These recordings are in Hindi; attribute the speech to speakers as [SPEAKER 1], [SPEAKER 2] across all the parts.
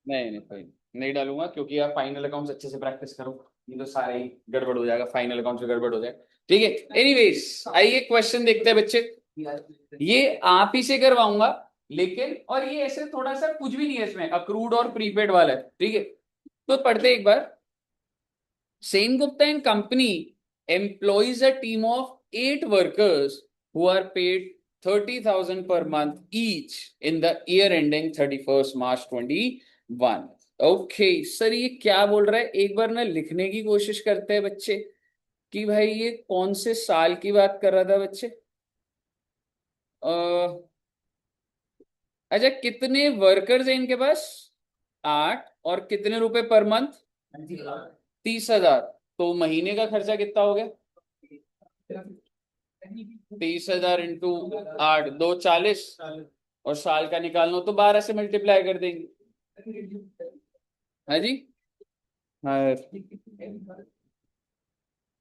[SPEAKER 1] नहीं नहीं कोई नहीं डालूंगा, क्योंकि आप फाइनल अकाउंट्स अच्छे से प्रैक्टिस करो, नहीं तो सारे ही गड़बड़ हो जाएगा, फाइनल अकाउंट्स में गड़बड़ हो जाए। ठीक है, एनीवेज आइए क्वेश्चन देखते हैं बच्चे। ये आप ही से करवाऊंगा, लेकिन और ये ऐसे थोड़ा सा कुछ भी नहीं है इसमें, अक्रूड और प्रीपेड वाला है। ठीक है, तो पढ़ते एक बार। Sen Gupta and company employs a team of 8 workers who are paid 30,000 per month each in the year ending 31st March 21। Okay sir, ये क्या बोल रहा है, एक बार ना लिखने की कोशिश करते हैं बच्चे कि भाई ये कौन से साल की बात कर रहा था बच्चे। अच्छा, कितने वर्कर्स हैं इनके पास? 8, और कितने रुपए पर मंथ? 30,000। तो महीने का खर्चा कितना हो गया? 30,000 इंटू 8, 2 40, और साल का निकालना हो तो 12 से मल्टीप्लाई कर देंगे। हाँ जी, हाँ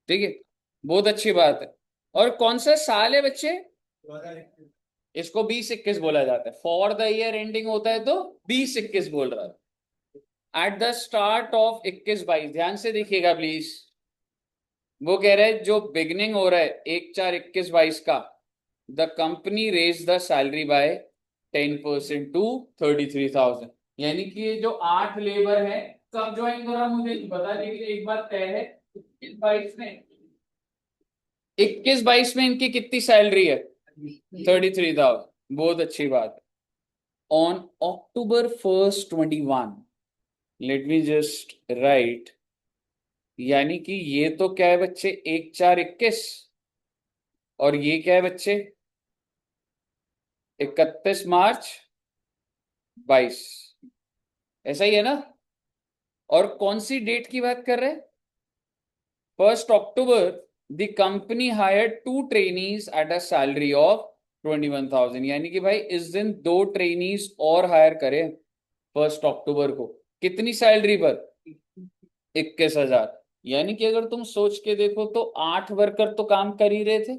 [SPEAKER 1] ठीक है, बहुत अच्छी बात है। और कौन सा साल है बच्चे? इसको 2021 बोला जाता है, फॉर द ईयर एंडिंग होता है तो 2021 बोल रहा है। एट द स्टार्ट ऑफ 21-22, ध्यान से देखिएगा प्लीज। वो कह रहे हैं जो बिगनिंग हो रहा है 1/4/21-22 का, the company raise the salary by 10% to 33,000। यानी कि ये जो 8 लेबर है, कब ज्वाइन करा मुझे नहीं पता, लेकिन एक बात तय है, 21-22 में इनकी कितनी सैलरी है? 33,000। बहुत अच्छी बात है। On October 1st 21, let me just right, यानी कि ये तो क्या है बच्चे, 1/4/21, और ये क्या है बच्चे, 31 मार्च 22। ऐसा ही है ना? और कौन सी डेट की बात कर रहे हैं? 1 October, the company hire 2 trainees at a salary of 21,000। यानी कि भाई इस दिन 2 ट्रेनीज और हायर करें 1 अक्टूबर को, कितनी सैलरी पर? 21,000। यानी कि अगर तुम सोच के देखो तो 8 वर्कर तो काम कर ही रहे थे,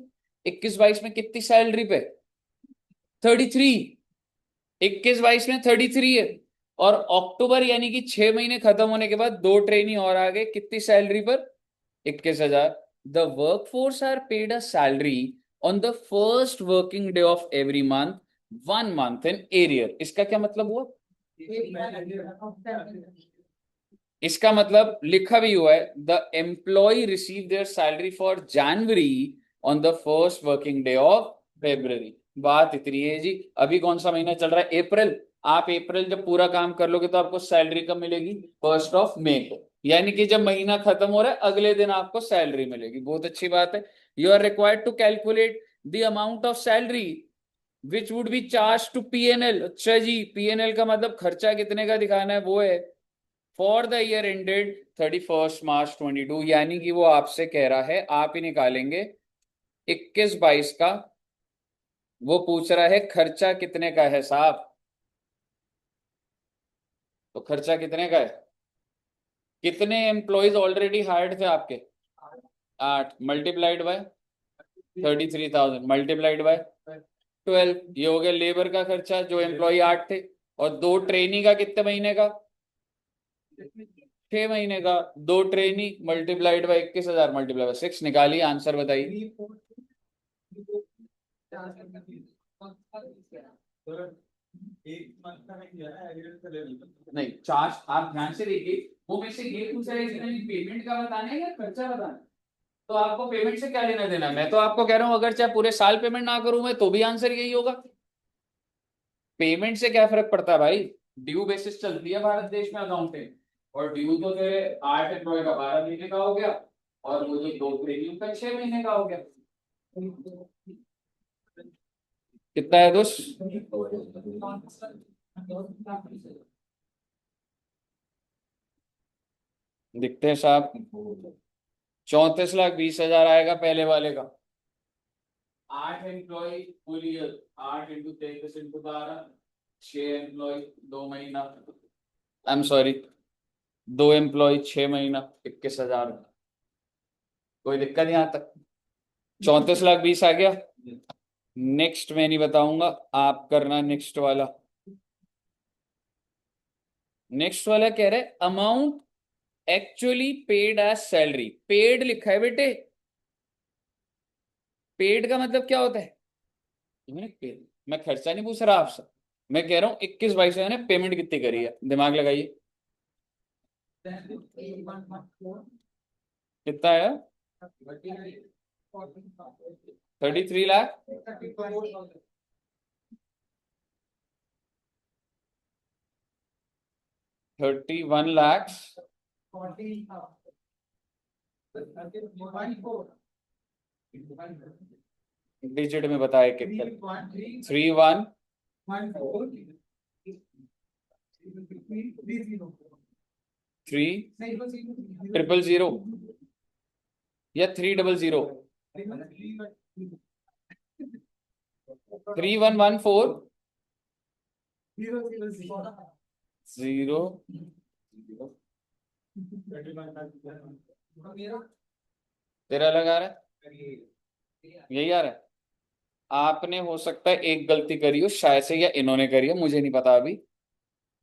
[SPEAKER 1] 21-22 में कितनी सैलरी पे? 33। 21-22 में 33 है, और अक्टूबर यानी कि 6 महीने खत्म होने के बाद 2 ट्रेनी और आ गए, कितनी सैलरी पर? 21,000। The workforce are paid a salary on the first working day of every month, 1 month in arrear. इसका क्या मतलब हुआ? इसका मतलब लिखा भी हुआ है, the employee receive their salary for January on the first working day of February. बात इतनी है जी। अभी कौन सा महीना चल रहा है? अप्रैल। आप अप्रैल जब पूरा काम कर लोगे तो आपको सैलरी कब मिलेगी? 1 मई को। यानी कि जब महीना खत्म हो रहा है अगले दिन आपको सैलरी मिलेगी। बहुत अच्छी बात है। You are required to calculate the amount of salary which would be charge to PNL. अच्छा जी, पीएनएल का मतलब खर्चा कितने का दिखाना है, वो है फॉर द ईयर एंडेड 31 मार्च 22। यानी कि वो आपसे कह रहा है, आप ही निकालेंगे 21-22 का। वो पूछ रहा है खर्चा कितने का है साहब, तो खर्चा कितने का है? कितने एम्प्लॉयज ऑलरेडी हायर्ड थे आपके? 8 मल्टीप्लाइड बाय 33,000 मल्टीप्लाइड बाय 12। ये हो गया लेबर का खर्चा, जो एम्प्लॉय 8 थे। और 2 ट्रेनी का कितने महीने का? 6 महीने का। 2 trainee multiplied by 21,000 multiply by 6, निकालिए आंसर बताइए। नहीं, चार्ज आप ध्यान से देखिए, वो मेरे से ये पूछ रहा है इसमें पेमेंट का बताना है या खर्चा बताना है। तो आपको पेमेंट से क्या लेना देना है? मैं तो आपको कह रहा हूं अगर चाहे पूरे साल पेमेंट ना करूं मैं तो भी आंसर यही होगा। पेमेंट से क्या फर्क पड़ता है भाई? ड्यू बेसिस चलती है भारत देश में अकाउंटिंग, और ड्यू तो तेरे 8 एम्प्लॉय का 12 महीने का हो गया, और वो जो 2 प्रीमियम का 6 महीने का हो गया। कितना है दोस्त? दिखते हैं साहब, 34,20,000 आएगा पहले वाले का। 8 employee full year, 8 into 33 into 12, 6 employee 2 महीना, आई एम सॉरी, 2 एम्प्लॉय 6 महीना, 21,000। कोई दिक्कत यहाँ तक? 34,20,000 आ गया। नेक्स्ट मैं नहीं बताऊंगा, आप करना नेक्स्ट वाला। नेक्स्ट वाला कह रहा है amount actually paid as salary. Paid लिखा है बेटे, पेड का मतलब क्या होता है? मैंने पेड, मैं खर्चा नहीं पूछ रहा आपसे, मैं कह रहा हूँ 21-22 ने पेमेंट कितनी करी है, दिमाग लगाइए। कितना है? 33 लाख। 31 lakhs। डिजिट में बताए कितना? 31 3 000 या 300? 3114 0। तेरा लगा रहा है, यही आ रहा है। आपने हो सकता है एक गलती करी हो शायद से, या इन्होंने करी हो, मुझे नहीं पता अभी।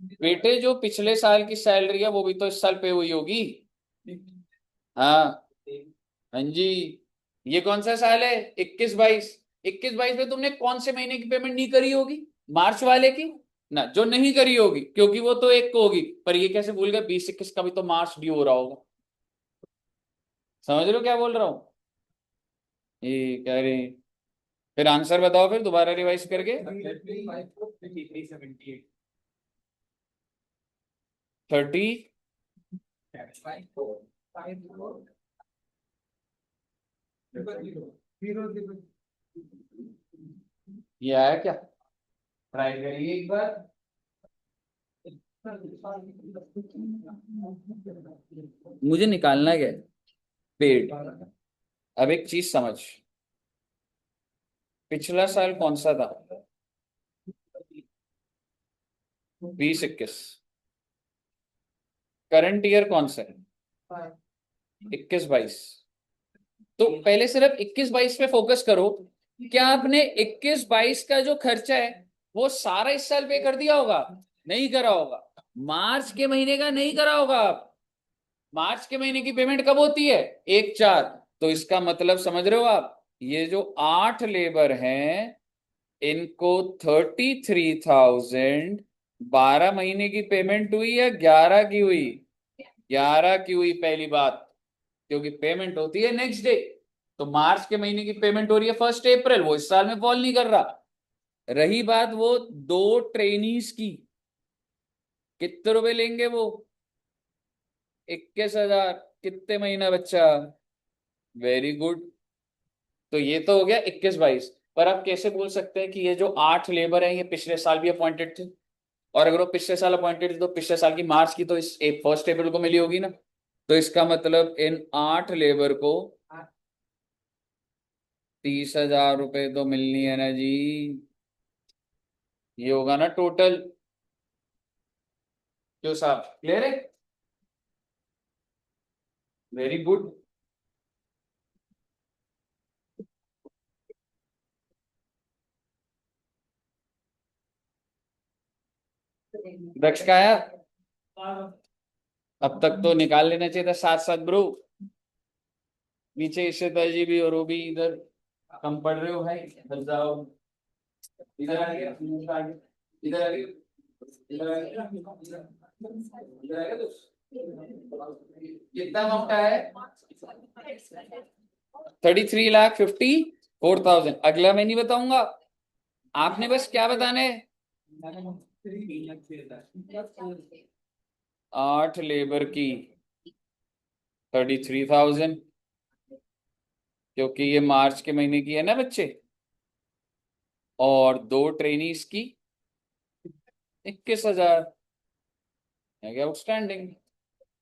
[SPEAKER 1] बेटे जो पिछले साल की सैलरी है वो भी तो इस साल पे हुई होगी। हाँ। हाँ जी। ये कौन सा साल है? 21-22। 21-22 में तुमने कौन से महीने की पेमेंट नहीं करी होगी? मार्च वाले की ना, जो नहीं करी होगी, क्योंकि वो तो एक को होगी। पर ये कैसे भूल गए 20-21 का भी तो मार्च ड्यू हो रहा होगा। समझ रहे हो क्या बोल रहा हूँ? ये कह रहे, फिर आंसर बताओ फिर दोबारा रिवाइज करके। 30। ये आया क्या? ट्राई करिए एक बार। मुझे निकालना क्या है? पेड। अब एक चीज समझ, पिछला साल कौन सा था? 20-21। करंट ईयर कौन सा है? 21-22। तो पहले सिर्फ 21-22 पे फोकस करो। क्या आपने 21-22 का जो खर्चा है वो सारा इस साल पे कर दिया होगा? नहीं करा होगा। मार्च के महीने का नहीं करा होगा आप। मार्च के महीने की पेमेंट कब होती है? 1/4। तो इसका मतलब समझ रहे हो आप, ये जो 8 लेबर हैं इनको 33,000 12 महीने की पेमेंट हुई या 11 की हुई? 11 की हुई पहली बात, क्योंकि पेमेंट होती है नेक्स्ट डे। तो मार्च के महीने की पेमेंट हो रही है 1 अप्रैल, वो इस साल में फॉल नहीं कर रहा। रही बात वो दो ट्रेनीज की, कितने रुपए लेंगे वो? 21,000। कितने महीना बच्चा? Very good. तो ये तो हो गया 21-22। पर आप कैसे बोल सकते हैं कि ये जो 8 लेबर हैं ये पिछले साल भी अपॉइंटेड थे? और अगर वो पिछले साल अपॉइंटेड थे तो पिछले साल की मार्च की तो इस 1 अप्रैल को मिली होगी ना। तो इसका मतलब इन 8 लेबर को 30,000 रुपए तो मिलनी है ना जी। ये होगा ना टोटल। क्यों साहब, क्लियर है? Very good. दक्ष का आया? अब तक तो निकाल लेना चाहिए था साथ साथ ब्रो। नीचे इश्तिता जी भी और वो भी इधर कम पढ़ रहे हो भाई, इधर जाओ। इधर आ गया, इधर आ गया, इधर आ गया, इधर आ गया, इधर आ गया। तो कितना अमाउंट आया है? 33,54,000। अगला मैं नहीं बताऊंगा, आपने बस क्या बताना है? 8 लेबर की 33,000, क्योंकि ये मार्च के महीने की है ना बच्चे। और दो ट्रेनीज की 21,000 है क्या आउटस्टैंडिंग।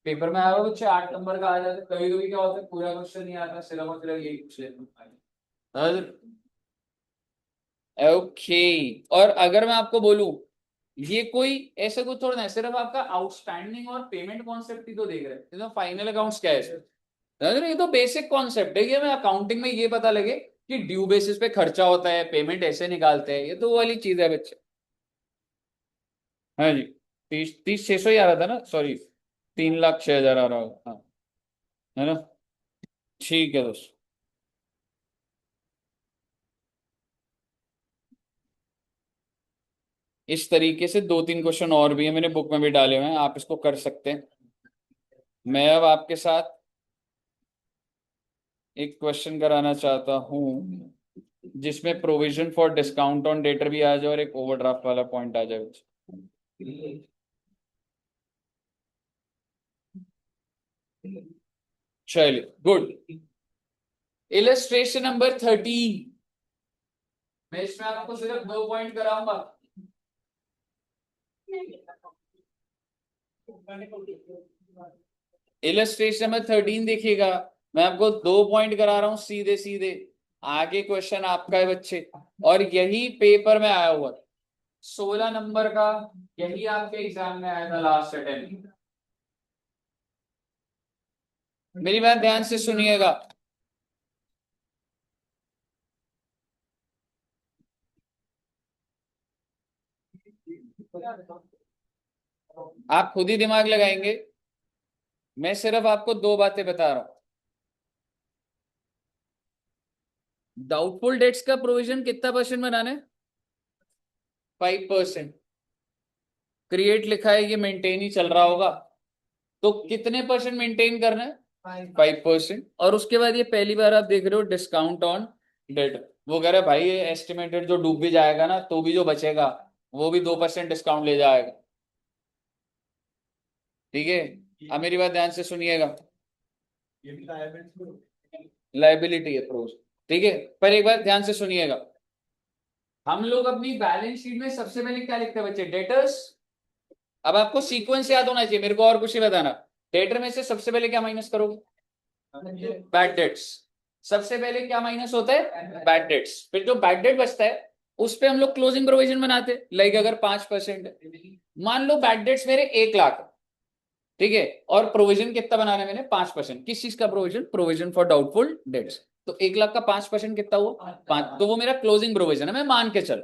[SPEAKER 1] पेपर में आया हुआ बच्चे 8 नंबर का आ जाता है, कभी कभी क्या होता है पूरा क्वेश्चन नहीं आता, सिर्फ और सिर्फ यही पूछ लेते हैं। ओके। और अगर मैं आपको बोलूं, ये कोई ऐसा कुछ थोड़ा ना है, सिर्फ आपका आउटस्टैंडिंग और पेमेंट कॉन्सेप्ट ही तो देख रहे हैं, तो फाइनल अकाउंट्स क्या है सर? समझ रहे हैं? ये तो बेसिक कॉन्सेप्ट है, ये मैं अकाउंटिंग में ये पता लगे कि ड्यू बेसिस पे खर्चा होता है, पेमेंट ऐसे निकालते हैं, ये तो वो वाली चीज है बच्चे। हाँ जी। 30 600 ही आ रहा था ना, सॉरी 3,06,000 आ रहा होगा, हाँ है ना। ठीक है दोस्त। इस तरीके से 2-3 क्वेश्चन और भी है, मैंने बुक में भी डाले हुए हैं, आप इसको कर सकते हैं। मैं अब आपके साथ एक क्वेश्चन कराना चाहता हूं जिसमें provision for discount on debtor भी आ जाए और एक ओवरड्राफ्ट वाला पॉइंट आ जाए। चलिए गुड। Illustration number 13। मैं इसमें आपको सिर्फ 2 पॉइंट कराऊंगा। इलस्ट्रेशन नंबर 13 देखिएगा, मैं आपको 2 पॉइंट करा रहा हूं सीधे सीधे। आगे क्वेश्चन आपका है बच्चे, और यही पेपर में आया हुआ 16 नंबर का, यही आपके एग्जाम में आया था लास्ट अटेम्प्ट। मेरी बात ध्यान से सुनिएगा। आप खुद ही दिमाग लगाएंगे, मैं सिर्फ आपको 2 बातें बता रहा हूं। डाउटफुल डेट्स का प्रोविजन कितना परसेंट बनाना है? 5%। क्रिएट लिखा है, ये मेंटेन ही चल रहा होगा, तो कितने परसेंट मेंटेन करना है? 5%। और उसके बाद ये पहली बार आप देख रहे हो डिस्काउंट ऑन डेट, वो कह रहा है भाई ये एस्टिमेटेड जो डूब भी जाएगा ना तो भी जो बचेगा वो भी 2% डिस्काउंट ले जाएगा। ठीक है, अब मेरी बात ध्यान से सुनिएगा। लाइबिलिटी अप्रोच, ठीक है, पर एक बार ध्यान से सुनिएगा। हम लोग अपनी बैलेंस शीट में सबसे पहले क्या लिखते हैं बच्चे? डेटर्स। अब आपको सीक्वेंस याद होना चाहिए, मेरे को और कुछ नहीं बताना। डेटर में से सबसे पहले क्या माइनस करोगे? Bad debts. सबसे पहले क्या माइनस होता है? Bad debts. फिर जो बैड डेट बचता है उस पे हम लोग क्लोजिंग प्रोविजन बनाते, लाइक अगर 5% मान लो बैड डेट्स मेरे 1 लाख, ठीक है, और प्रोविजन कितना बनाना है मैंने? 5%। किस चीज का provision? Provision for doubtful debts. तो 1 लाख का 5% कितना हुआ? 5। तो वो मेरा क्लोजिंग प्रोविजन है, मैं मान के चल।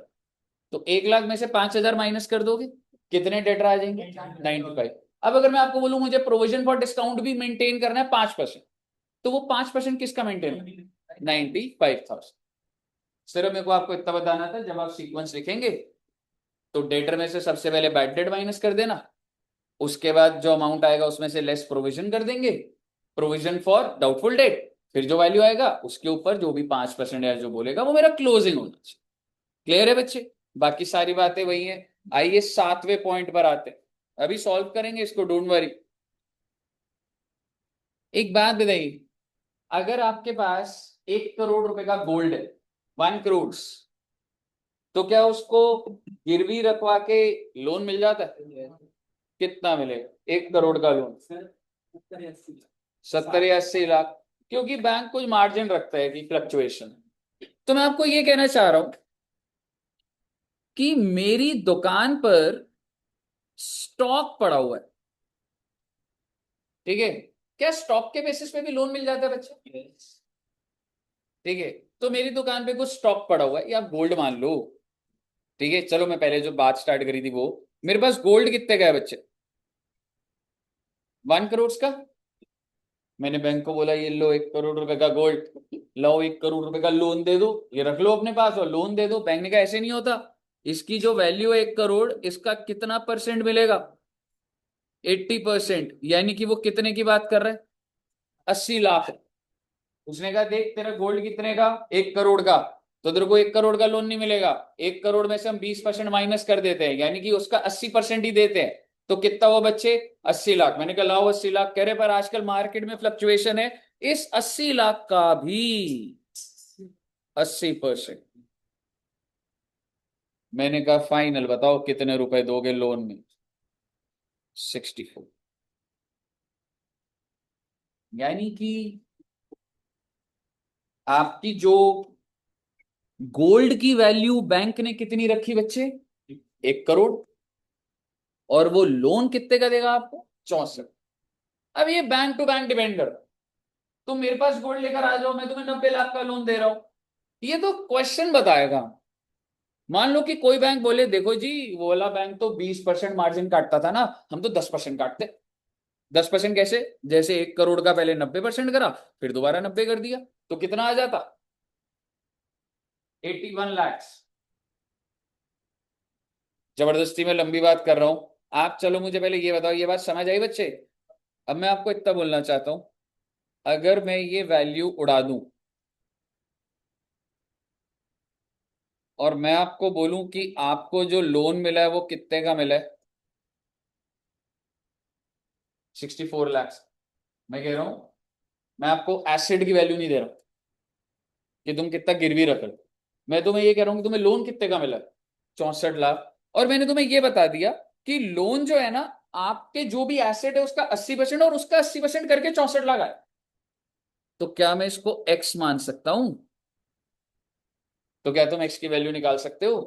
[SPEAKER 1] तो 1 लाख में से 5,000 माइनस कर दोगे, कितने डेटर आ जाएंगे? 95। अब अगर मैं आपको बोलूं मुझे प्रोविजन फॉर डिस्काउंट भी मेंटेन करना है 5%, तो वो 5% किसका मेंटेन है? 95,000। सिर्फ मेरे को आपको इतना बताना था, जब आप सीक्वेंस लिखेंगे तो डेटर में से सबसे पहले बैड डेट माइनस कर देना, उसके बाद जो अमाउंट आएगा उसमें से लेस प्रोविजन कर देंगे, प्रोविजन फॉर डाउटफुल डेट, फिर जो वैल्यू आएगा उसके ऊपर जो भी 5% या जो बोलेगा वो मेरा क्लोजिंग होना चाहिए। क्लियर है बच्चे? बाकी सारी बातें वही है। आइए 7वें पॉइंट पर आते हैं, अभी सॉल्व करेंगे इसको, डोंट वरी। एक बात बताइए, अगर आपके पास 1 करोड़ रुपए का गोल्ड है, 1 करोड़, तो क्या उसको गिरवी रखवा के लोन मिल जाता है? कितना मिलेगा 1 करोड़ का लोन? 70 या 80 लाख, क्योंकि बैंक कुछ मार्जिन रखता है कि फ्लक्चुएशन। तो मैं आपको ये कहना चाह रहा हूं कि मेरी दुकान पर स्टॉक पड़ा हुआ है, ठीक है, क्या स्टॉक के बेसिस पे भी लोन मिल जाता है बच्चे? ठीक है, तो मेरी दुकान पे कुछ स्टॉक पड़ा हुआ है, या गोल्ड मान लो, ठीक है, चलो मैं पहले जो बात स्टार्ट करी थी वो, मेरे पास गोल्ड कितने का है बच्चे? 1 करोड़ का। मैंने बैंक को बोला ये लो 1 करोड़ रुपए का गोल्ड, लो 1 करोड़ रुपए का लोन दे दो, ये रख लो अपने पास और लोन दे दो। बैंक ने कहा ऐसे नहीं होता, इसकी जो वैल्यू है 1 करोड़, इसका कितना परसेंट मिलेगा? 80%। यानी कि वो कितने की बात कर रहे हैं? 80 लाख। उसने कहा देख तेरा गोल्ड कितने का? 1 करोड़ का, तो तेरे को 1 करोड़ का लोन नहीं मिलेगा। 1 करोड़ में से हम 20% माइनस कर देते हैं, यानी कि उसका 80% ही देते हैं, तो कितना हुआ बच्चे? 80 लाख। मैंने कहा लाओ 80 लाख, कह रहे पर आजकल मार्केट में फ्लक्चुएशन है, इस 80 लाख का भी 80%। मैंने कहा फाइनल बताओ कितने रुपए दोगे लोन में? 64। यानी कि आपकी जो गोल्ड की वैल्यू बैंक ने कितनी रखी बच्चे? 1 करोड़। और वो लोन कितने का देगा आपको? 64। अब ये बैंक टू बैंक डिपेंड करता है। तुम मेरे पास गोल्ड लेकर आ जाओ, मैं तुम्हें 90 लाख का लोन दे रहा हूं, ये तो क्वेश्चन बताएगा मान लो कि कोई बैंक बोले देखो जी वो वाला बैंक तो 20% मार्जिन काटता था ना, हम तो 10% काटते। 10% कैसे? जैसे 1 करोड़ का पहले 90% करा, फिर दोबारा 90 कर दिया, तो कितना आ जाता? 81 lakhs। जबरदस्ती में लंबी बात कर रहा हूं। आप चलो मुझे पहले ये बताओ, ये बात समझ आई बच्चे? अब मैं आपको इतना बोलना चाहता हूं, अगर मैं ये वैल्यू उड़ा दूं और मैं आपको बोलूं कि आपको जो लोन मिला है वो कितने का मिला है? 64 lakhs। मैं कह रहा हूं, मैं आपको एसेट की वैल्यू नहीं दे रहा कि तुम कितना गिरवी रख रहे हो। मैं तुम्हें ये कह रहा हूं कि तुम्हें लोन कितने का मिला? 64 लाख। और मैंने तुम्हें ये बता दिया कि लोन जो है ना, आपके जो भी एसेट है उसका 80% और उसका 80% करके 64 लाख आए। तो क्या मैं इसको एक्स मान सकता हूं? तो क्या तुम एक्स की वैल्यू निकाल सकते हो?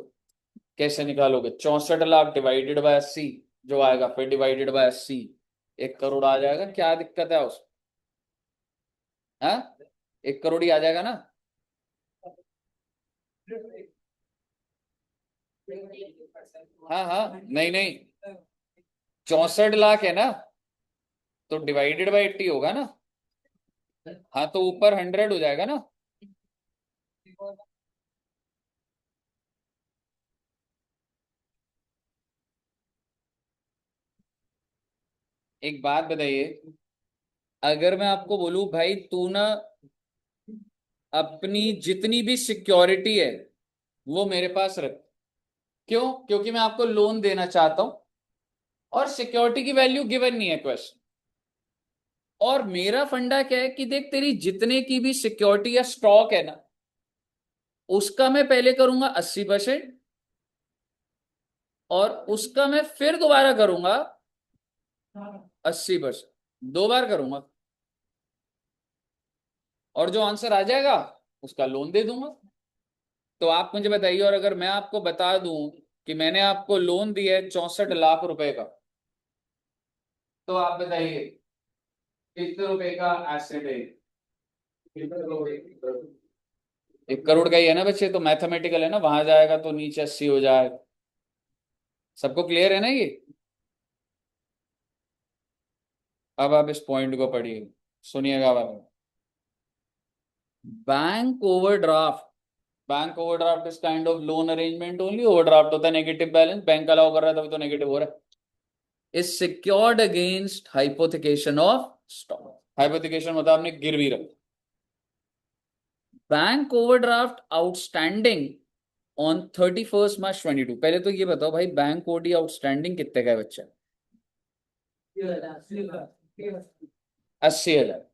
[SPEAKER 1] कैसे निकालोगे? 64 लाख डिवाइडेड बाय 80 जो आएगा, फिर डिवाइडेड बाय 80, 1 करोड़ आ जाएगा। क्या दिक्कत है उस? हाँ, 1 करोड़ ही आ जाएगा ना। हाँ हाँ, नहीं नहीं, 64 लाख है ना, तो डिवाइडेड बाय 80 होगा ना। हाँ, तो ऊपर 100 हो जाएगा ना। एक बात बताइए, अगर मैं आपको बोलूं भाई तू ना अपनी जितनी भी सिक्योरिटी है वो मेरे पास रख। क्यों? क्योंकि मैं आपको लोन देना चाहता हूं और सिक्योरिटी की वैल्यू गिवन नहीं है क्वेश्चन। और मेरा फंडा क्या है कि देख, तेरी जितने की भी सिक्योरिटी या स्टॉक है ना, उसका मैं पहले करूंगा 80%, और उसका मैं फिर दोबारा करूंगा 80%। 2 बार करूंगा, और जो आंसर आ जाएगा उसका लोन दे दूंगा। तो आप मुझे बताइए, और अगर मैं आपको बता दूं कि मैंने आपको लोन दिया है 64 लाख रुपए का, तो आप बताइए कितने रुपए का एसेट है? 1 करोड़ का ही है ना बच्चे, तो मैथमेटिकल है ना, वहां जाएगा तो नीचे 80 हो जाए। सबको क्लियर है ना ये? अब आप इस पॉइंट को पढ़िए, सुनिएगा भाई। Bank overdraft, bank overdraft is kind of loan arrangement only. Overdraft होता है नेगेटिव बैलेंस, बैंक अलाउ कर रहा है तभी तो नेगेटिव हो रहा है। Is secured against hypothecation of stock. Hypothecation मतलब आपने गिरवी रख। Bank overdraft outstanding on 31 March 2022। पहले तो ये बताओ भाई, बैंक ओडी आउटस्टैंडिंग कितने का है बच्चा? 80 हजार।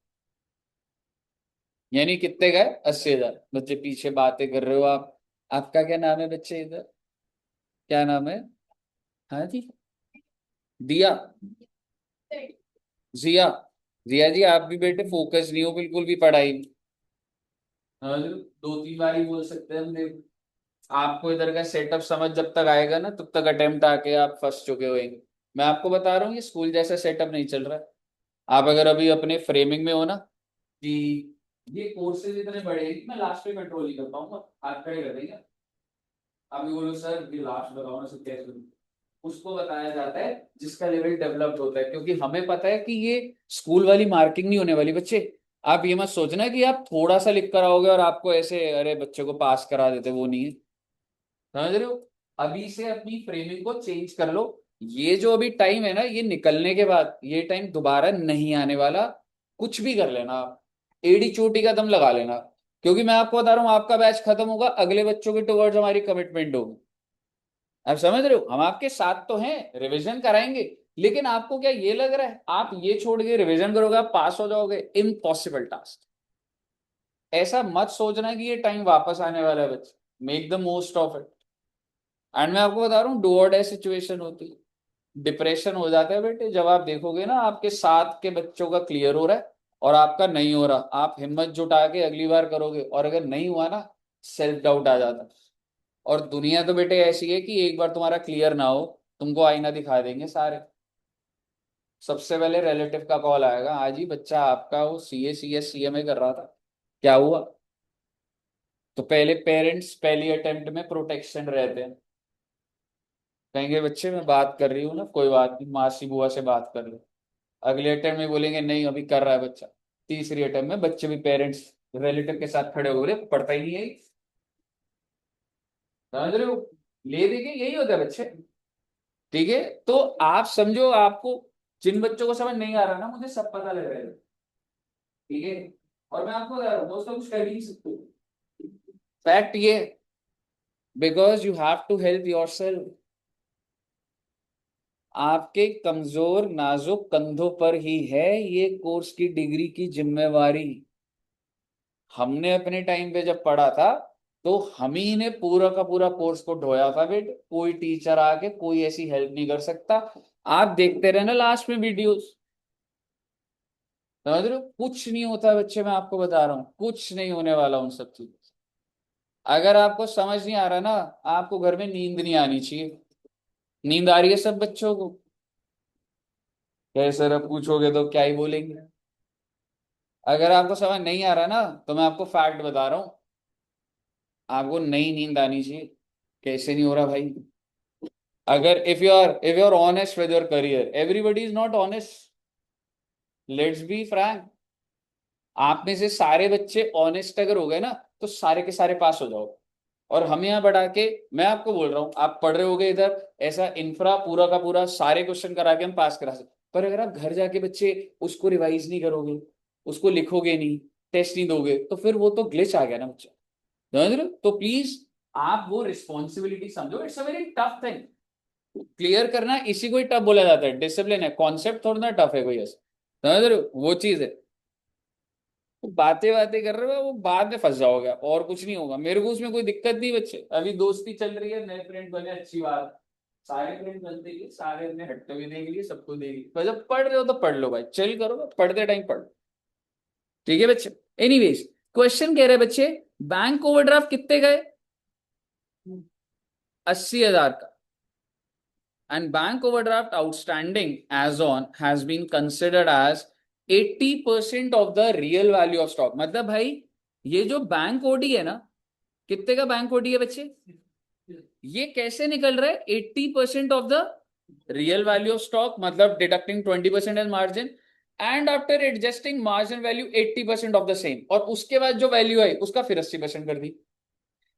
[SPEAKER 1] यानी कितने का है? 80 हजार। बच्चे पीछे बातें कर रहे हो आप। आपका क्या नाम है बच्चे इधर? क्या नाम है? हाँ जी, दिया, जिया। जिया जी, आप भी बेटे फोकस नहीं हो बिल्कुल भी पढ़ाई में। हाँ जी, 2-3 बार ही बोल सकते हैं हम, देख। आपको इधर का सेटअप समझ जब तक आएगा ना, तब तक अटेम्प्ट आके आप फंस चुके होंगे। मैं आपको बता रहा हूँ ये स्कूल जैसा सेटअप नहीं चल रहा है। आप अगर अभी अपने फ्रेमिंग में हो ना कि ये कोर्सेज इतने बड़े हैं कि मैं लास्ट पे कंट्रोल नहीं कर पाऊंगा, आप खड़े कर देंगे। आप भी बोलो सर ये लास्ट बताओ ना सर कैसे करूं? उसको बताया जाता है जिसका लेवल डेवलप्ड होता है, क्योंकि हमें पता है कि ये स्कूल वाली मार्किंग नहीं होने वाली बच्चे। आप ये मत सोचना कि आप थोड़ा सा लिख कर आओगे और आपको ऐसे अरे बच्चे को पास करा देते, वो नहीं है। समझ रहे हो? अभी से अपनी फ्रेमिंग को चेंज कर लो। ये जो अभी टाइम है ना, ये निकलने के बाद ये टाइम दोबारा नहीं आने वाला। कुछ भी कर लेना आप, एड़ी चोटी का दम लगा लेना। क्योंकि मैं आपको बता रहा हूँ, आपका बैच खत्म होगा, अगले बच्चों के टुवर्ड्स हमारी कमिटमेंट होगी। आप समझ रहे हो? हम आपके साथ तो हैं, रिवीजन कराएंगे। लेकिन आपको क्या ये लग रहा है आप ये छोड़ के रिवीजन करोगे आप पास हो जाओगे? Impossible task. ऐसा मत सोचना कि ये टाइम वापस आने वाला है बच्चे। Make the most of it. And मैं आपको बता रहा हूँ, डू और डाई सिचुएशन होती है। डिप्रेशन हो जाता है बेटे जब आप देखोगे ना आपके साथ के बच्चों का क्लियर हो रहा है और आपका नहीं हो रहा। आप हिम्मत जुटा के अगली बार करोगे, और अगर नहीं हुआ ना, सेल्फ डाउट आ जाता है। और दुनिया तो बेटे ऐसी है कि एक बार तुम्हारा क्लियर ना हो, तुमको आईना दिखा देंगे सारे। सबसे पहले रिलेटिव का कॉल आएगा, आज ही बच्चा आपका वो CA CS CMA कर रहा था, क्या हुआ? तो पहले पेरेंट्स पहली अटेम्प्ट में प्रोटेक्शन रहते हैं, कहेंगे बच्चे मैं बात कर रही हूँ ना, कोई बात नहीं, मासी बुआ से बात कर लो। अगले अटेम्प्ट में बोलेंगे नहीं अभी कर रहा है बच्चा। तीसरी अटेम्प्ट में बच्चे भी पेरेंट्स रिलेटिव के साथ खड़े हो रहे, पढ़ता ही नहीं है, समझ रहे हो, ले दे के यही होता है बच्चे। ठीक है, तो आप समझो, आपको जिन बच्चों को समझ नहीं आ रहा ना, मुझे सब पता लग रहा है। ठीक है, और मैं आपको बता रहा हूँ दोस्तों, कुछ कर भी नहीं सकते, फैक्ट ये, because you have to help yourself. आपके कमजोर नाजुक कंधों पर ही है ये कोर्स की डिग्री की जिम्मेवारी। हमने अपने टाइम पे जब पढ़ा था, तो हम ही ने पूरा का पूरा कोर्स को ढोया था बेट, कोई टीचर आके कोई ऐसी हेल्प नहीं कर सकता। आप देखते रहना लास्ट में वीडियोस, समझ रहे हो, कुछ नहीं होता बच्चे, मैं आपको बता रहा हूँ कुछ नहीं होने वाला उन सब चीजों से। अगर आपको समझ नहीं आ रहा ना, आपको घर में नींद नहीं आनी चाहिए। नींद आ रही है सब बच्चों को, कैसे सर अब पूछोगे तो क्या ही बोलेंगे। अगर आपको समझ नहीं आ रहा ना, तो मैं आपको फैक्ट बता रहा हूँ, आपको नई नींद आनी चाहिए। कैसे नहीं हो रहा भाई? अगर if you are honest with your career, everybody is not honest, let's be frank. आप में से सारे बच्चे ऑनेस्ट अगर हो गए ना, तो सारे के सारे पास हो जाओ। और हम यहाँ बढ़ा के, मैं आपको बोल रहा हूँ, आप पढ़ रहे होगे इधर, ऐसा इंफ्रा पूरा का पूरा सारे क्वेश्चन करा के हम पास करा सकते, पर अगर आप घर जाके बच्चे उसको रिवाइज नहीं करोगे, उसको लिखोगे नहीं, टेस्ट नहीं दोगे, तो फिर वो तो ग्लिच आ गया ना बच्चा, समझ रहे हो? तो प्लीज आप वो रिस्पॉन्सिबिलिटी समझो, it's a very tough thing. Clear करना इसी को ही टफ बोला जाता है, डिसिप्लिन है, कॉन्सेप्ट थोड़ा ना टफ है कोई ऐसा, समझ रहे हो, वो चीज है। बातें बातें कर रहे हो, वो बाद में फंस जाओगे, और कुछ नहीं होगा। मेरे को उसमें कोई दिक्कत नहीं बच्चे, अभी दोस्ती चल रही है, नए फ्रेंड बने, अच्छी बात, सारे फ्रेंड बनते ही सारे अपने हटते हुए देख लिए, सबको देख लिए, पर जब पढ़ रहे हो तो पढ़ लो भाई, चिल करो, पढ़ते टाइम पढ़ लो। ठीक है बच्चे, एनीवेज, क्वेश्चन कह रहे हैं बच्चे, बैंक ओवरड्राफ्ट कितने गए? 80,000 का। And bank overdraft outstanding as on has been considered as 80% of the real value of stock। मतलब भाई, ये जो बैंक ओडी है ना, कितने का बैंक ओडी है बच्चे? ये कैसे निकल रहा है? 80% of the real value of stock, मतलब deducting 20% as margin, and after adjusting margin value 80% of the same, और उसके बाद जो वैल्यू आई उसका फिर 80% कर दी।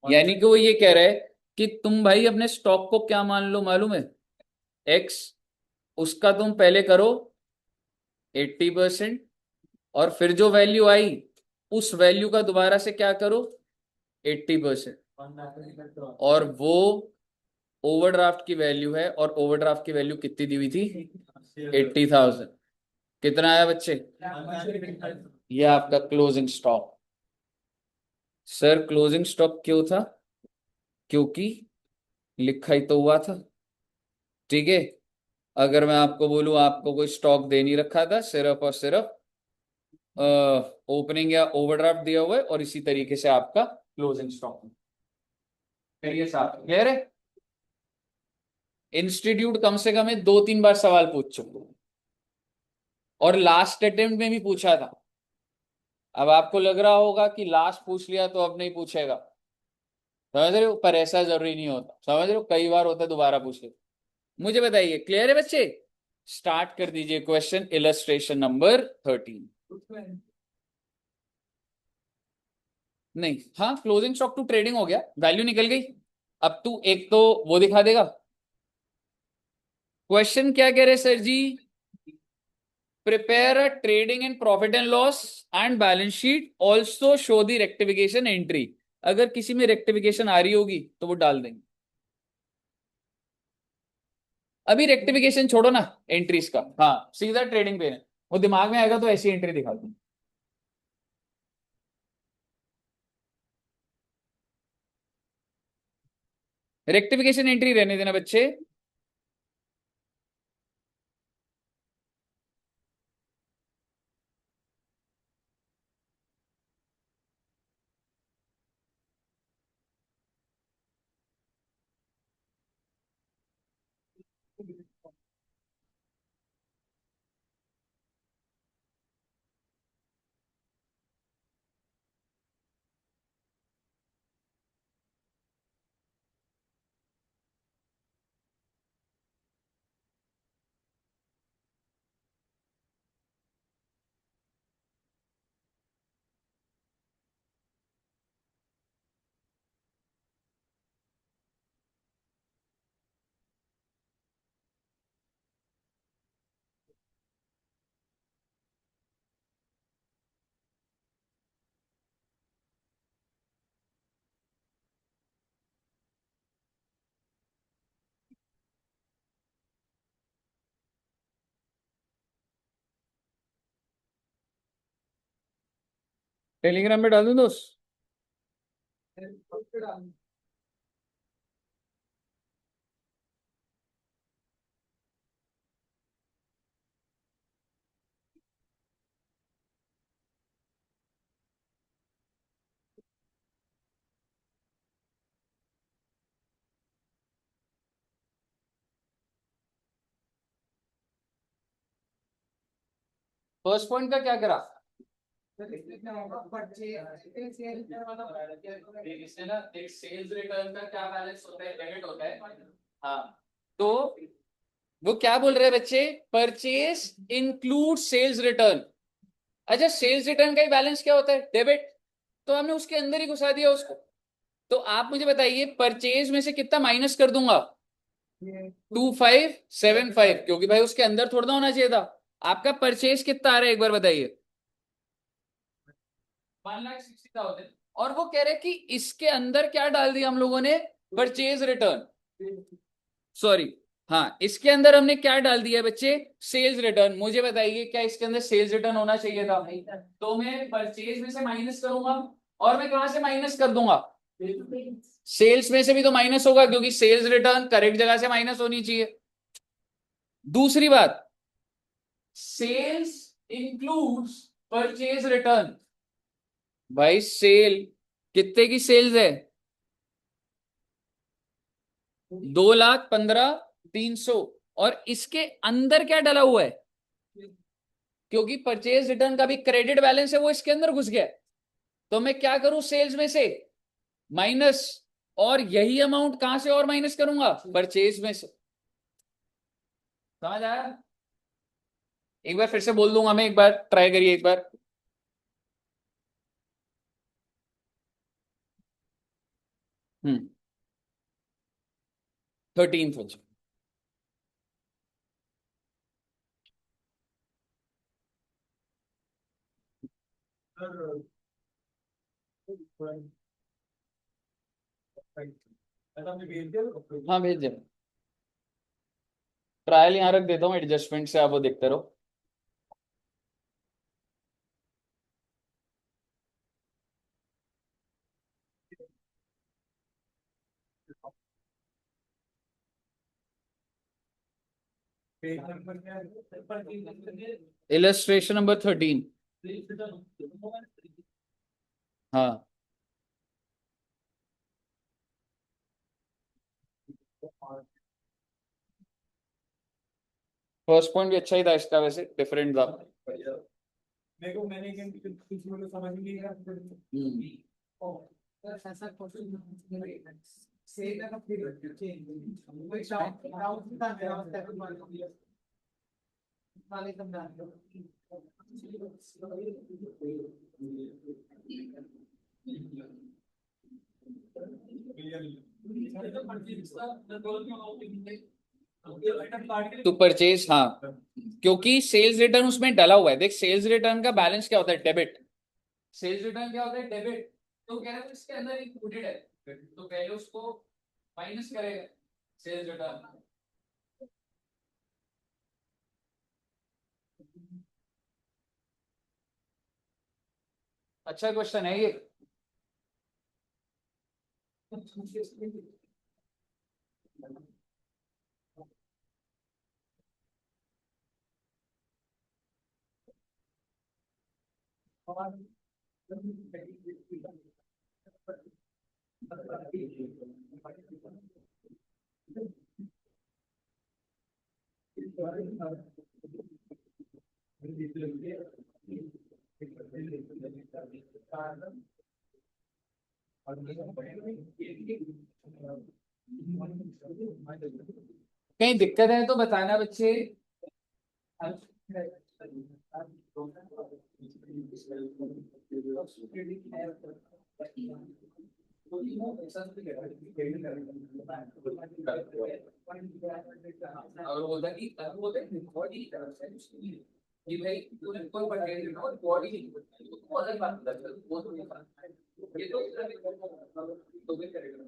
[SPEAKER 1] यानी कि वो ये कह रहा है कि तुम भाई अपने स्टॉक को क्या मान लो, मालूम है, एक्स, उसका तुम पहले करो 80%, और फिर जो वैल्यू आई उस वैल्यू का दोबारा से क्या करो, 80%, और वो ओवरड्राफ्ट की वैल्यू है, और ओवरड्राफ्ट की वैल्यू कितनी दी हुई थी? 80,000। कितना आया बच्चे? ये आपका closing stock. Sir closing stock क्यों था? क्योंकि लिखा ही तो हुआ था। ठीक है, अगर मैं आपको बोलूं आपको कोई स्टॉक दे नहीं रखा था, सिर्फ और सिर्फ ओपनिंग या ओवरड्राफ्ट दिया हुआ है, और इसी तरीके से आपका क्लोजिंग स्टॉक। करिए साहब, क्लियर है? इंस्टीट्यूट कम से कम 2-3 बार सवाल पूछ चुके हैं, और लास्ट अटेम्प्ट में भी पूछा था। अब आपको लग रहा होगा कि लास्ट पूछ लिया तो अब नहीं पूछेगा, समझ रहे हो, पर ऐसा जरूरी नहीं होता, समझ रहे हो, कई बार होता है दोबारा पूछ ले। मुझे बताइए, क्लियर है बच्चे? स्टार्ट कर दीजिए क्वेश्चन, इलस्ट्रेशन नंबर 13। नहीं, हाँ, क्लोजिंग स्टॉक टू ट्रेडिंग हो गया, वैल्यू निकल गई। अब तू एक तो वो दिखा देगा। क्वेश्चन क्या कह रहे सर जी? Prepare a trading and profit and loss and balance sheet, also show the rectification entry. अगर किसी में रेक्टिफिकेशन आ रही होगी तो वो डाल देंगे। अभी रेक्टिफिकेशन छोड़ो ना, एंट्रीज का, हाँ सीधा ट्रेडिंग पे है, वो दिमाग में आएगा तो ऐसी एंट्री दिखा दूं। रेक्टिफिकेशन एंट्री रहने देना बच्चे। टेलीग्राम पे डाल दूं दोस्त? फर्स्ट पॉइंट का क्या करा? इससे ना एक सेल्स रिटर्न का क्या बैलेंस होता है, डेबिट होता है। हाँ, तो वो क्या बोल रहे हैं बच्चे, परचेज इंक्लूड सेल्स रिटर्न। अच्छा, सेल्स रिटर्न का ही बैलेंस क्या होता है, डेबिट। तो हमने उसके अंदर ही घुसा दिया उसको। तो आप मुझे बताइए, परचेज में से कितना माइनस कर दूंगा? 2575, क्योंकि भाई उसके अंदर थोड़ा ना होना चाहिए था। आपका परचेज कितना आ रहा है, एक बार बताइए। 1,60,000। और वो कह रहे कि इसके अंदर क्या डाल दिया हम लोगों ने, परचेज रिटर्न। सॉरी, हाँ, इसके अंदर हमने क्या डाल दिया बच्चे, सेल्स रिटर्न। मुझे बताइए, क्या इसके अंदर सेल्स रिटर्न होना चाहिए था? तो मैं परचेज में से माइनस करूंगा, और मैं कहां से माइनस कर दूंगा? सेल्स में से भी तो माइनस होगा, क्योंकि सेल्स रिटर्न करेक्ट जगह से माइनस होनी चाहिए। दूसरी बात, सेल्स इंक्लूड्स परचेज रिटर्न। भाई सेल कितने की सेल्स है? 2,15,300। और इसके अंदर क्या डला हुआ है? क्योंकि परचेज रिटर्न का भी क्रेडिट बैलेंस है, वो इसके अंदर घुस गया। तो मैं क्या करूं, सेल्स में से माइनस, और यही अमाउंट कहां से और माइनस करूंगा, परचेज में से। समझ आया? एक बार फिर से बोल दूंगा मैं, एक बार ट्राई करिए एक बार। 13th बच्चे। हाँ भेज दे। ट्रायल यहाँ रख देता हूँ, एडजस्टमेंट से आप वो देखते रहो। Illustration number 13। हाँ, फर्स्ट पॉइंट भी अच्छा ही था इसका, वैसे डिफरेंट था। हम्म। तो परचेज, हाँ, क्योंकि सेल्स रिटर्न उसमें डला हुआ है। देख, सेल्स रिटर्न का बैलेंस क्या होता है, डेबिट। सेल्स रिटर्न क्या होता है, डेबिट। तो कह रहे हैं इसके अंदर इंक्लूडेड है, तो पहले उसको माइनस करेगा, सेल्स रिटर्न। अच्छा क्वेश्चन है ये। कहीं दिक्कत है तो बताना बच्चे। और बोलता बोलते कि भाई तूने कोई परचेज करना और बॉडी नहीं करना, वो अलग बात होता है, वो तो नहीं करना। ये तो भी करेगा।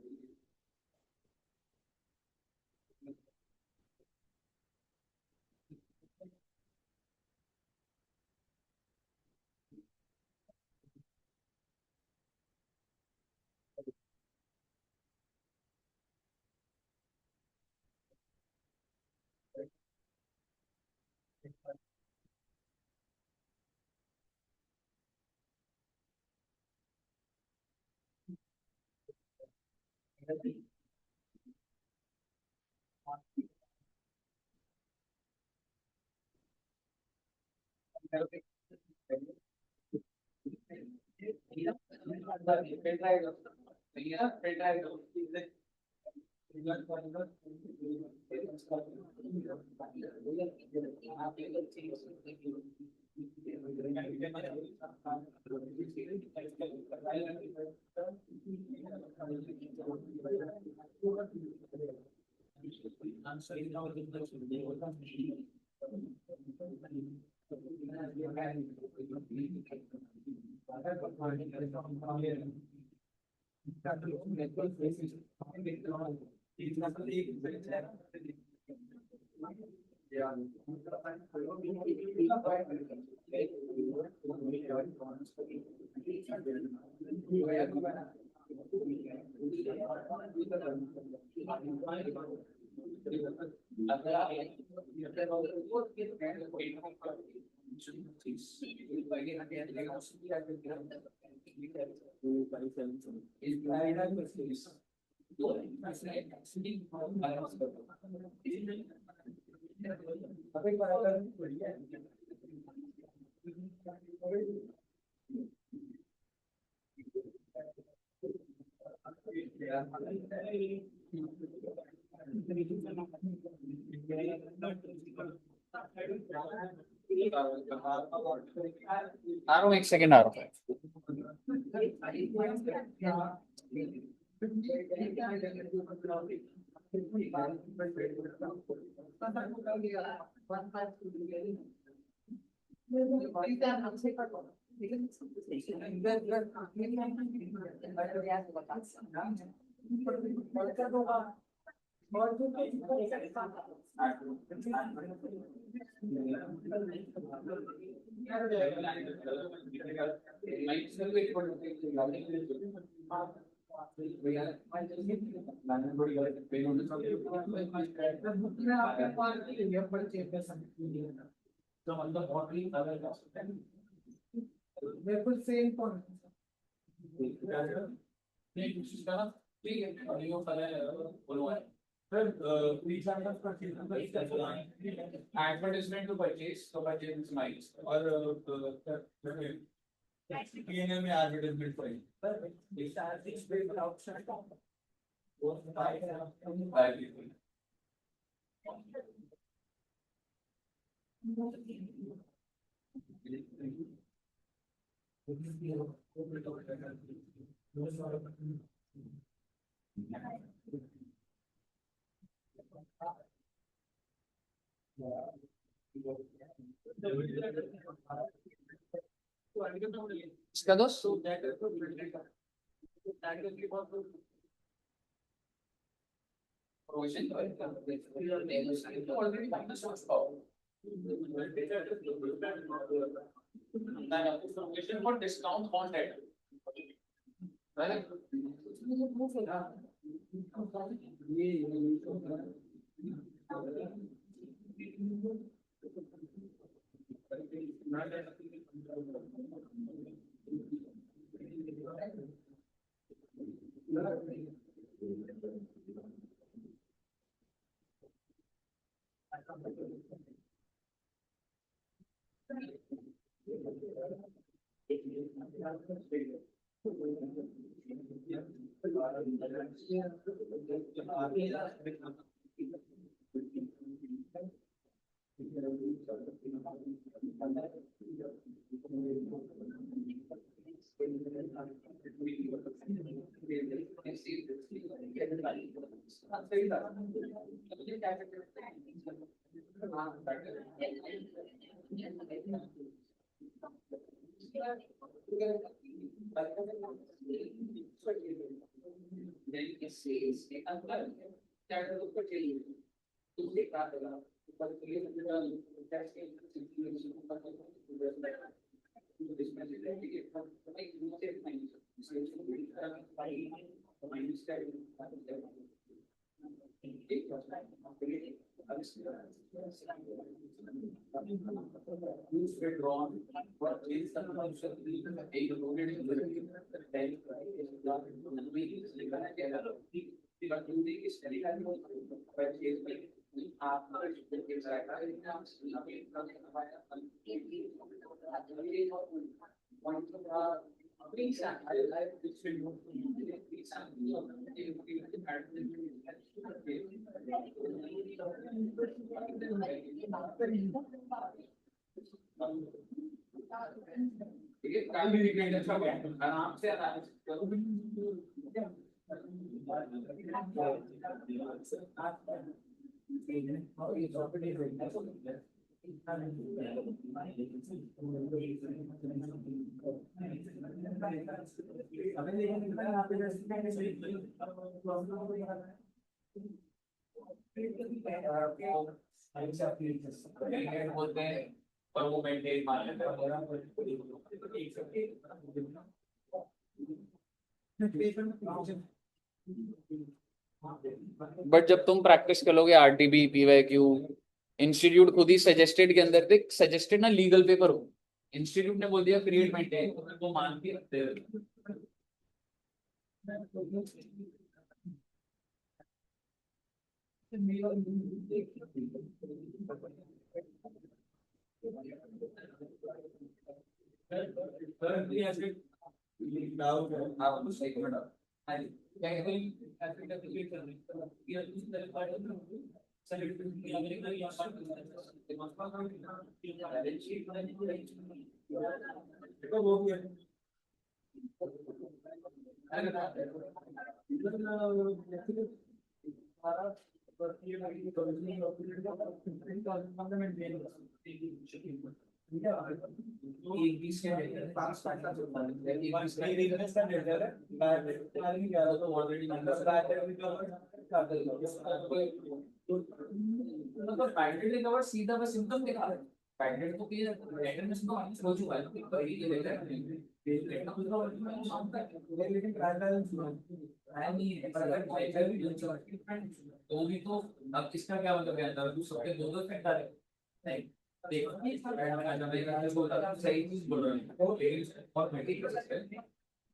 [SPEAKER 1] आ रहा हूँ, एक सेकंड आ रहा हूँ। बिल्कुल सेम एडवर्टाइजमेंट टू परचेज, तो परचेज इज माइनस और पीएनएल में एडवर्टाइजमेंट पर इसका दोस्त for discount content. Right? आराम से बोलते हैं और वो मेंटेन बट जब तुम प्रैक्टिस करोगे आरटीबी पीवाईक्यू, इंस्टीट्यूट खुद ही सजेस्टेड के अंदर देख, सजेस्टेड ना लीगल पेपर हो, इंस्टीट्यूट ने बोल दिया क्रिएट मेंटेन, तो मान के रखते हैं। सीधा बस सिम्टम दिखा रहे पैकेट तो क्लियर लेटर में तो माइनस हो चुका है ये लेटर लेकिन ट्रायल बैलेंस नहीं है पर अगर तो भी तो अब इसका क्या मतलब है अंदर तू सबके दो दो इफेक्ट आ रहे नहीं देखो सही चीज बोल रहा हूँ लेकिन बहुत मैटिक प्रोसेस है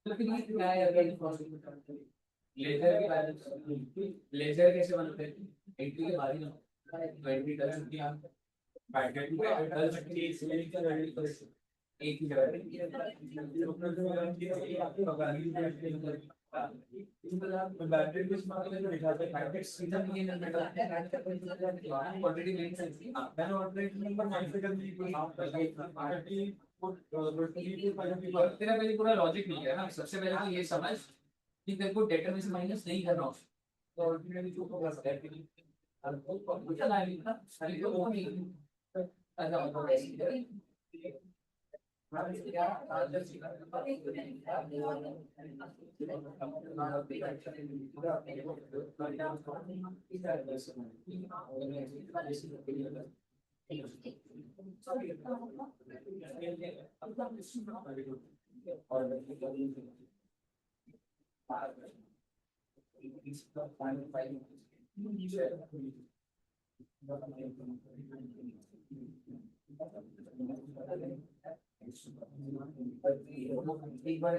[SPEAKER 1] लेकिन ये क्या है अगर लेजर के बैलेंस लेजर कैसे बनते हैं एंट्री के बाद ही ना एंट्री कर चुकी है पैकेट में डल सकती है इसलिए एक ही जगह सीधा तेरा पहले पूरा लॉजिक नहीं है ना, सबसे पहले तो ये समझ कि तेरे को डेटा में से माइनस नहीं करना हो तो ऑर्डिनरी जो होगा एक बार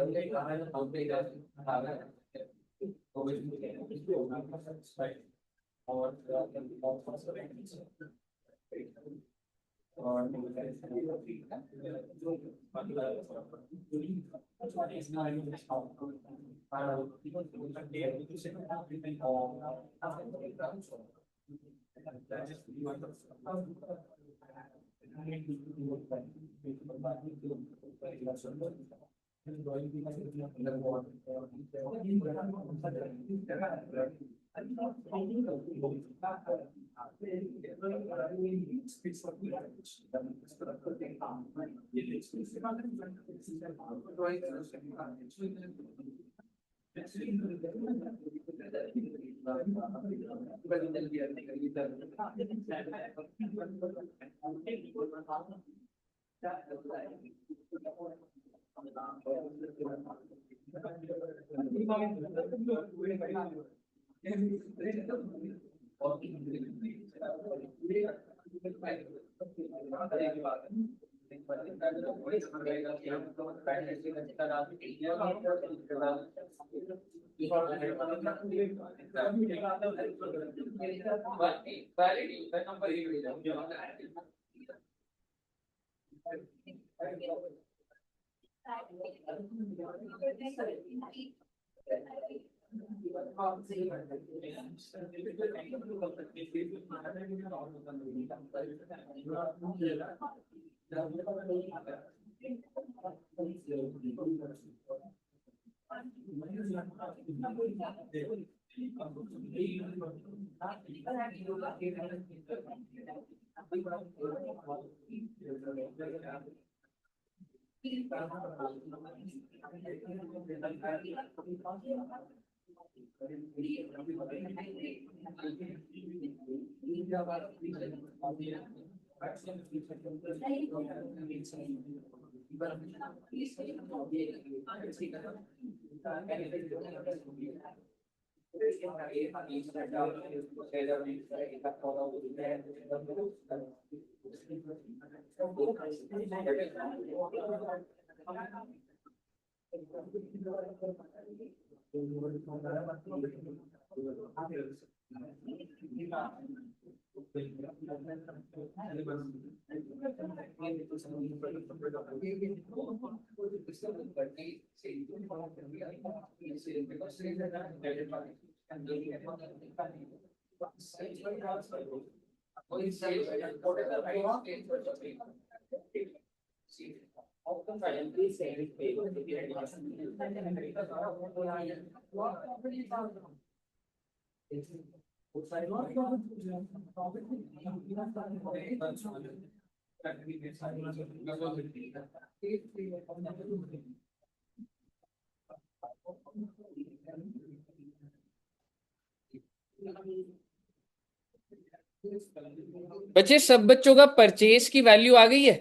[SPEAKER 1] बच्चे सब बच्चों का परचेज की वैल्यू आ गई है?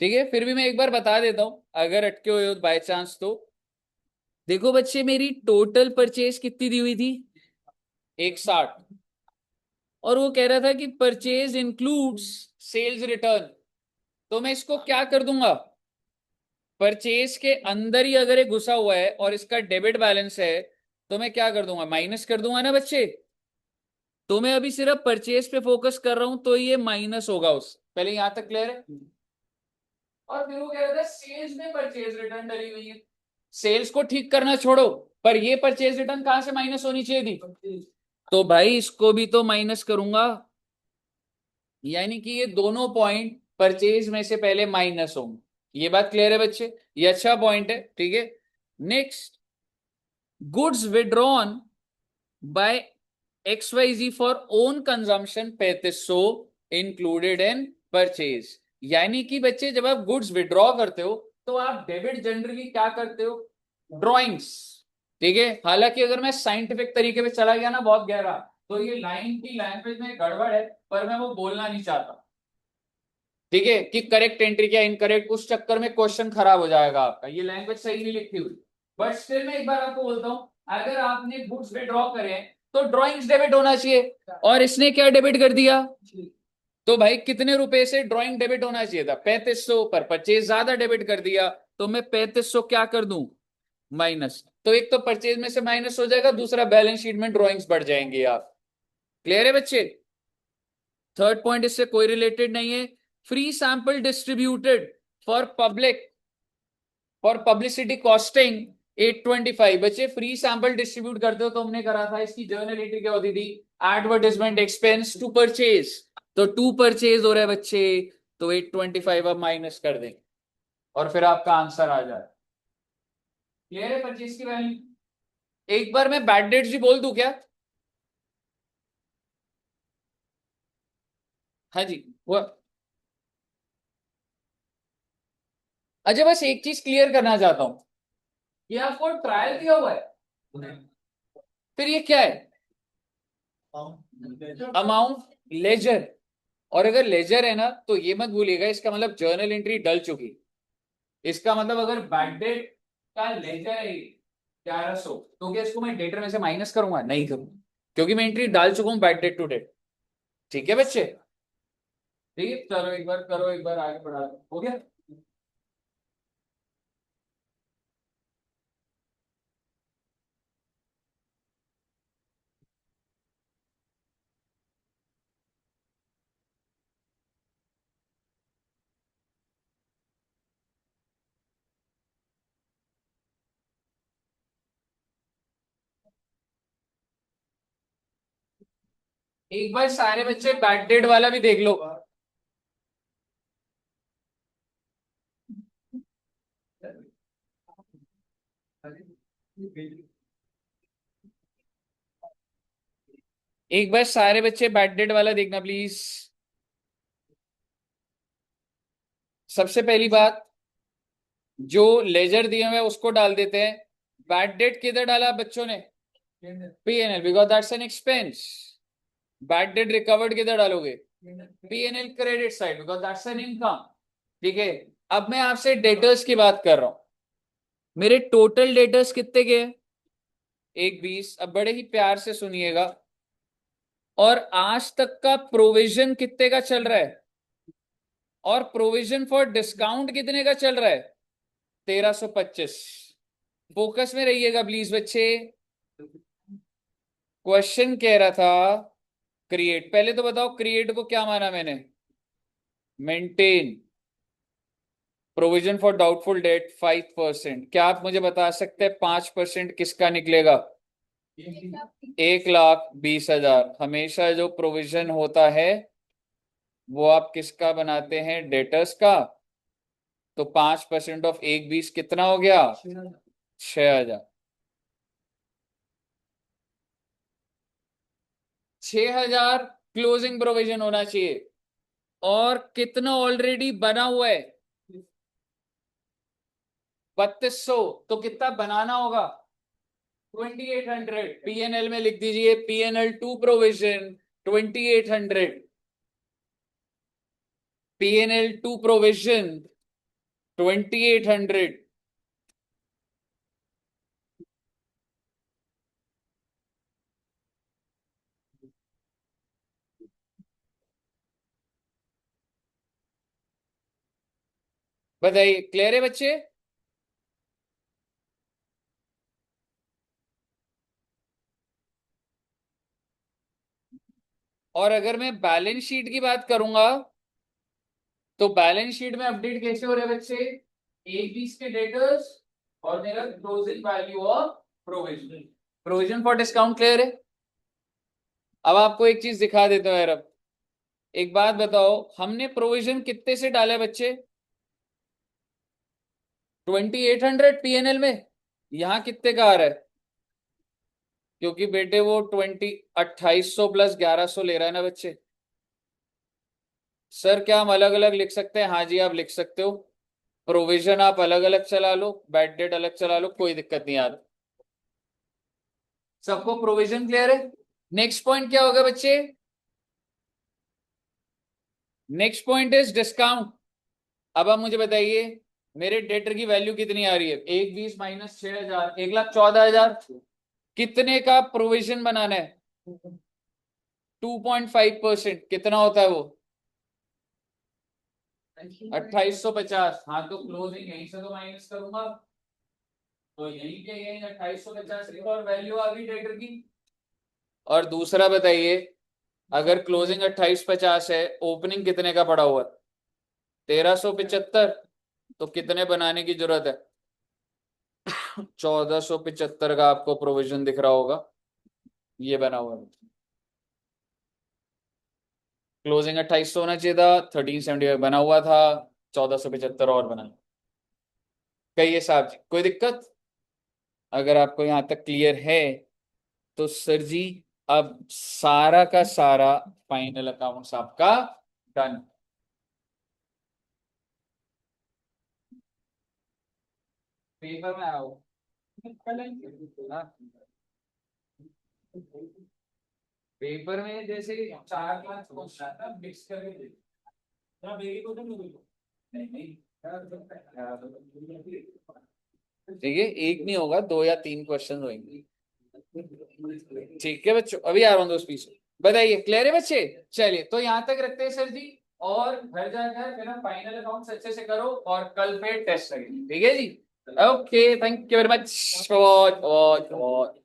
[SPEAKER 1] ठीक है, फिर भी मैं एक बार बता देता हूं, अगर अटके हुए हो बाय चांस तो। देखो बच्चे, मेरी टोटल परचेज कितनी दी हुई थी? 160। और वो कह रहा था कि परचेज इंक्लूड्स सेल्स रिटर्न। तो मैं इसको क्या कर दूंगा, परचेज के अंदर ही अगर ये घुसा हुआ है और इसका डेबिट बैलेंस है, तो मैं क्या कर दूंगा, माइनस कर दूंगा ना बच्चे। तो मैं अभी सिर्फ परचेज पे फोकस कर रहा हूं, तो ये माइनस होगा उस, पहले यहां तक क्लियर है? और फिर वो कह रहा था सेल्स में परचेज रिटर्न डली हुई है। सेल्स को ठीक करना छोड़ो, पर ये परचेज रिटर्न कहां से माइनस होनी चाहिए थी? तो भाई इसको भी तो माइनस करूंगा, यानी कि ये दोनों पॉइंट परचेज में से पहले माइनस होंगे। ये बात क्लियर है बच्चे? ये अच्छा पॉइंट है, ठीक है। Next, goods withdrawn bye XYZ for own consumption 3500 included in purchase. यानी कि बच्चे जब आप गुड्स विड्रॉ करते हो तो आप डेबिट जनरली क्या करते हो, ड्रॉइंग्स। ठीक है, हालांकि अगर मैं साइंटिफिक तरीके पे चला गया ना बहुत गहरा, तो ये लाइन की लैंग्वेज में गड़बड़ है, पर मैं वो बोलना नहीं चाहता। ठीक है, कि करेक्ट एंट्री क्या इनकरेक्ट, उस चक्कर में क्वेश्चन खराब हो जाएगा आपका, ये लैंग्वेज सही नहीं लिखी हुई। बट स्टिल मैं एक बार आपको बोलता हूं, अगर आपने गुड्स विड्रॉ करे तो ड्रॉइंग्स डेबिट होना चाहिए, और इसने क्या डेबिट कर दिया? तो भाई कितने रुपए से ड्रॉइंग डेबिट होना चाहिए था? 3500, पर 25 ज्यादा डेबिट कर दिया, तो मैं 3500 क्या कर दूं, माइनस। तो एक तो परचेज में से माइनस हो जाएगा, दूसरा बैलेंस शीट में ड्रॉइंग्स बढ़ जाएंगे आप। क्लियर है बच्चे? थर्ड पॉइंट इससे कोई रिलेटेड नहीं है। Free sample distributed for public for publicity costing 825। बच्चे फ्री सैंपल डिस्ट्रीब्यूट करते हो तो हमने करा था, इसकी जर्नल एंट्री क्या होती थी, एडवर्टाइजमेंट एक्सपेंस टू परचेज। तो टू परचेज हो रहा है बच्चे, तो 825 अब माइनस कर देंगे और फिर आपका आंसर आ जाए। क्लियर है परचेज की वैल्यू? एक बार मैं बैड डेट्स भी बोल दूं क्या? हाँ जी, वो अच्छा, बस एक चीज क्लियर करना चाहता हूं, ये आपको ट्रायल दिया हुआ है, फिर ये क्या है, अमाउंट लेजर। और अगर लेजर है ना, तो ये मत भूलिएगा, इसका मतलब जर्नल एंट्री डल चुकी। इसका मतलब अगर बैड डेट का लेजर है 1100, तो क्या इसको मैं डेटर में से माइनस करूंगा? नहीं करूंगा, क्योंकि मैं एंट्री डाल चुका हूं बैड डेट टू डेट। ठीक है बच्चे, ठीक है, चलो एक बार करो, एक बार आगे बढ़ा दो, हो गया। एक बार सारे बच्चे बैक डेट वाला भी देख लो। एक बार सारे बच्चे बैक डेट वाला देखना प्लीज। सबसे पहली बात, जो लेजर दिए हुए हैं उसको डाल देते हैं। बैड डेट किधर डाला बच्चों ने? PNL, because that's an expense. Bad debt recovered किधर डालोगे? PNL credit side, because that's an income. ठीक है, अब मैं आपसे डेटर्स की बात कर रहा हूं। मेरे टोटल डेटर्स कितने के हैं? 120। अब बड़े ही प्यार से सुनिएगा, और आज तक का प्रोविजन कितने का चल रहा है? और प्रोविजन फॉर डिस्काउंट कितने का चल रहा है? 1325। फोकस में रहिएगा प्लीज बच्चे। क्वेश्चन कह रहा था क्रिएट, पहले तो बताओ क्रिएट को क्या माना मैंने? Maintain provision for doubtful debt 5%। क्या आप मुझे बता सकते हैं 5% किसका निकलेगा? 1,20,000। हमेशा जो प्रोविजन होता है वो आप किसका बनाते हैं? डेटर्स का। तो 5% ऑफ 1,20 कितना हो गया? 6,000। 6,000 क्लोजिंग प्रोविजन होना चाहिए। और कितना ऑलरेडी बना हुआ है? 3,200। तो कितना बनाना होगा? 2,800। पीएनएल में लिख दीजिए, PNL to provision 2,800। PNL to provision 2,800। बताइए, क्लियर है बच्चे? और अगर मैं बैलेंस शीट की बात करूंगा, तो बैलेंस शीट में अपडेट कैसे हो रहे हैं बच्चे? 1,20 के डेटर्स और मेरा closing value of provision, provision for discount. Clear है? अब आपको एक चीज दिखा देता हूं यार। अब एक बात बताओ, हमने प्रोविजन कितने से डाला है बच्चे? 2,800 पीएनएल में। यहां कितने का आ रहा है? क्योंकि बेटे वो 2,800 प्लस 1,100 ले रहा है ना बच्चे। सर क्या हम अलग अलग लिख सकते हैं? हाँ जी, आप लिख सकते हो। प्रोविजन आप अलग अलग चला लो, बैड डेट अलग चला लो, कोई दिक्कत नहीं आ रही। सबको प्रोविजन क्लियर है? नेक्स्ट पॉइंट क्या होगा बच्चे? Next point is discount. अब आप मुझे बताइए, मेरे डेटर की वैल्यू कितनी आ रही है? 1,20 माइनस 6,000, 1,14,000। कितने का प्रोविजन बनाना है? 2.5%। कितना होता है वो? 2,850। हाँ, तो क्लोजिंग यहीं से तो माइनस करूंगा, तो यहीं के यहीं 2,850 की और वैल्यू आ गई डेटर की। और दूसरा बताइए, अगर क्लोजिंग 2,850 है, ओपनिंग कितने का पड़ा हुआ है? 1,375। तो कितने बनाने की जरूरत है? 1,475 का आपको प्रोविजन दिख रहा होगा, ये बना हुआ है। क्लोजिंग 2,800 होना चाहिए था, 1,375 बना हुआ था, 1,475 और बना। कहिए साहब जी, कोई दिक्कत? अगर आपको यहां तक क्लियर है तो सर जी, अब सारा का सारा फाइनल अकाउंट्स आपका डन। पेपर में आओ। हाँ, पेपर में जैसे 4-5 क्वेश्चन आता मिक्स करके दे। हाँ, मेरी को तो नहीं, नहीं। ठीक है, एक नहीं होगा, 2 या 3 क्वेश्चन होंगे। ठीक है बच्चों, अभी आ रहा हूँ दोस्त पीछे। बताइए क्लियर है बच्चे? चलिए तो यहां तक रखते हैं सर जी, और घर जाकर फिर हम फाइनल अकाउंट्स अच्छे से करो और कल पे टेस्ट करेंगे, ठीक है जी? Okay, thank you very much. बहुत बहुत बहुत